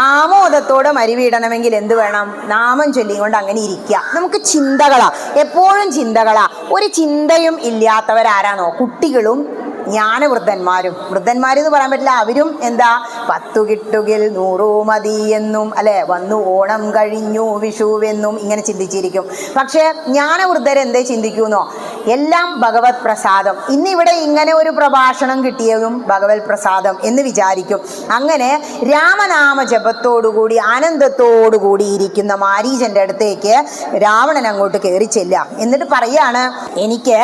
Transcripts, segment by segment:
ആമോദത്തോടെ മരിവിടണമെങ്കിൽ എന്ത് വേണം? നാമം ചൊല്ലിക്കൊണ്ട് അങ്ങനെ ഇരിക്കുക. നമുക്ക് ചിന്തകളാ, എപ്പോഴും ചിന്തകളാ. ഒരു ചിന്തയും ഇല്ലാത്തവരാരാണോ? കുട്ടികളും ജ്ഞാനവൃദ്ധന്മാരും. വൃദ്ധന്മാരെന്ന് പറയാൻ പറ്റില്ല, അവരും എന്താ, 10 കിട്ടുകിൽ 100 മതി എന്നും അല്ലെ, വന്നു ഓണം കഴിഞ്ഞു വിഷുവെന്നും ഇങ്ങനെ ചിന്തിച്ചിരിക്കും. പക്ഷെ ജ്ഞാനവൃദ്ധരെന്തേ ചിന്തിക്കുന്നോ? എല്ലാം ഭഗവത് പ്രസാദം. ഇന്നിവിടെ ഇങ്ങനെ ഒരു പ്രഭാഷണം കിട്ടിയതും ഭഗവത് പ്രസാദം എന്ന് വിചാരിക്കും. അങ്ങനെ രാമനാമ ജപത്തോടുകൂടി ആനന്ദത്തോടുകൂടി ഇരിക്കുന്ന മാരീചന്റെ അടുത്തേക്ക് രാവണൻ അങ്ങോട്ട് കയറി ചെല്ലുക. എന്നിട്ട് പറയാണ്, എനിക്ക്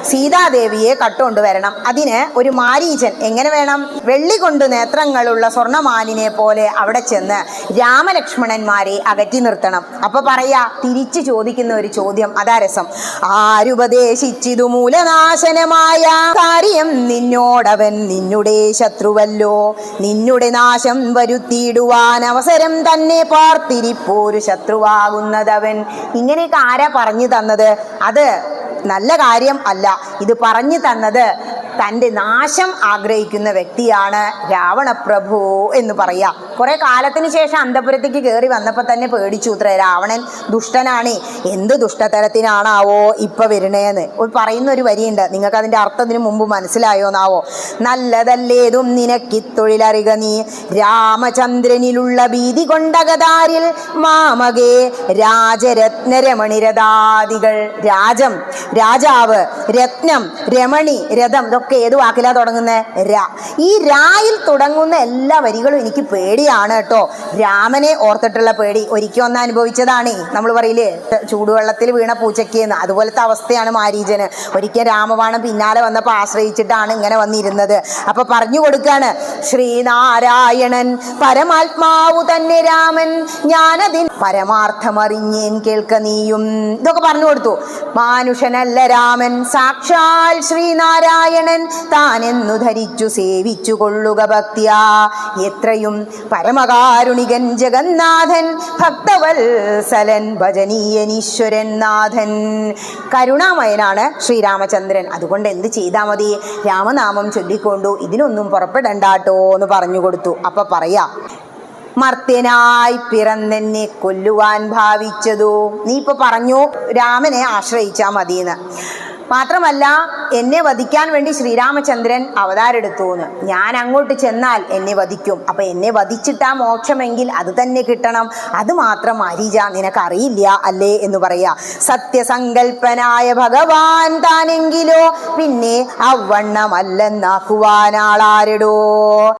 സീതാദേവിയെ കട്ടുകൊണ്ട് വരണം. അതിന് ഒരു മാരീചൻ എങ്ങനെ വേണം? വെള്ളി കൊണ്ട് നേത്രങ്ങളുള്ള സ്വർണ്ണമാനിനെ പോലെ അവിടെ ചെന്ന് രാമലക്ഷ്മണന്മാരെ അകറ്റി നിർത്തണം. അപ്പൊ പറയാ, തിരിച്ചു ചോദിക്കുന്ന ഒരു ചോദ്യം, അതാ രസം. ആരുപദേശിച്ചിതു മൂലനാശനമായ കാര്യം നിന്നോടവൻ നിന്നുടെ ശത്രുവല്ലോ, നിന്നുടെ നാശം വരുത്തിയിടുവാൻ അവസരം തന്നെ പാർത്തിരിപ്പോരു ശത്രുവാകുന്നതവൻ. ഇങ്ങനെയൊക്കെ ആരാ പറഞ്ഞു തന്നത്? അത് നല്ല കാര്യം അല്ല. ഇത് പറഞ്ഞു തന്നത് തൻ്റെ നാശം ആഗ്രഹിക്കുന്ന വ്യക്തിയാണ് രാവണപ്രഭു എന്ന് പറയാം. കുറെ കാലത്തിന് ശേഷം അന്തപുരത്തേക്ക് കയറി വന്നപ്പോൾ തന്നെ പേടിച്ചു ഇത്ര. രാവണൻ ദുഷ്ടനാണ്, എന്ത് ദുഷ്ടതരത്തിനാണാവോ ഇപ്പൊ വരണേന്ന് പറയുന്ന ഒരു വരിയുണ്ട്. നിങ്ങൾക്ക് അതിൻ്റെ അർത്ഥത്തിന് മുമ്പ് മനസ്സിലായോന്നാവോ? നല്ലതല്ലേതും നിനക്കിത്തൊഴിലറിക നീ, രാമചന്ദ്രനിലുള്ള ഭീതി കൊണ്ടകതാരിൽ മാമകേ രാജരത്നരമണിരഥാദികൾ. രാജം, രാജാവ്, രത്നം, രമണി, രഥം, ഇതൊക്കെ ഏത് വാക്കിലാ തുടങ്ങുന്നത്? രാ. ഈ രായിൽ തുടങ്ങുന്ന എല്ലാ വരികളും എനിക്ക് പേടിയാണ് കേട്ടോ. രാമനെ ഓർത്തിട്ടുള്ള പേടി ഒരിക്കൽ ഒന്ന് അനുഭവിച്ചതാണ്. നമ്മൾ പറയില്ലേ, ചൂടുവെള്ളത്തിൽ വീണ പൂച്ചയ്ക്കെന്ന്, അതുപോലത്തെ അവസ്ഥയാണ് മാരീചന്. ഒരിക്കൽ രാമബാണം പിന്നാലെ വന്നപ്പോൾ ആശ്രയിച്ചിട്ടാണ് ഇങ്ങനെ വന്നിരുന്നത്. അപ്പൊ പറഞ്ഞു കൊടുക്കാണ്, ശ്രീനാരായണൻ പരമാത്മാവു തന്നെ രാമൻ, ഞാനതിൻ പരമാർത്ഥമറിഞ്ഞേൻ കേൾക്ക നീയും. ഇതൊക്കെ പറഞ്ഞു കൊടുത്തു. മാനുഷനല്ല രാമൻ, സാക്ഷാൽ ശ്രീനാരായണൻ താനെന്നു ധരിച്ചു സേവിച്ചു കൊള്ളുക ഭക്തിയാ, എത്രയും പരമകാരുണികൻ ജഗന്നാഥൻ, ഭക്തവത്സലൻ ഭജനീയനീശ്വരൻ നാഥൻ. കരുണാമയനാണ് ശ്രീരാമചന്ദ്രൻ. അതുകൊണ്ട് എന്ത് ചെയ്താൽ മതി? രാമനാമം ചൊല്ലിക്കൊണ്ടു ഇതിനൊന്നും പുറപ്പെടണ്ടാട്ടോ എന്ന് പറഞ്ഞു കൊടുത്തു. അപ്പൊ പറയാ, മർത്യനായി പിറന്നെന്നെ കൊല്ലുവാൻ ഭാവിച്ചതു. നീ ഇപ്പൊ പറഞ്ഞു രാമനെ ആശ്രയിച്ചാൽ മതിയെന്ന്. മാത്രമല്ല, എന്നെ വധിക്കാൻ വേണ്ടി ശ്രീരാമചന്ദ്രൻ അവതാരെടുത്തു എന്ന്. ഞാൻ അങ്ങോട്ട് ചെന്നാൽ എന്നെ വധിക്കും. അപ്പൊ എന്നെ വധിച്ചിട്ടാ മോക്ഷമെങ്കിൽ അത് തന്നെ കിട്ടണം. അത് മാത്രം മാരീച നിനക്കറിയില്ല അല്ലേ എന്ന് പറയാ. സത്യസങ്കൽപ്പനായ ഭഗവാൻ താനെങ്കിലോ പിന്നെ അവണ്ണമല്ലെന്നാക്കുവാനാളാരെടോ.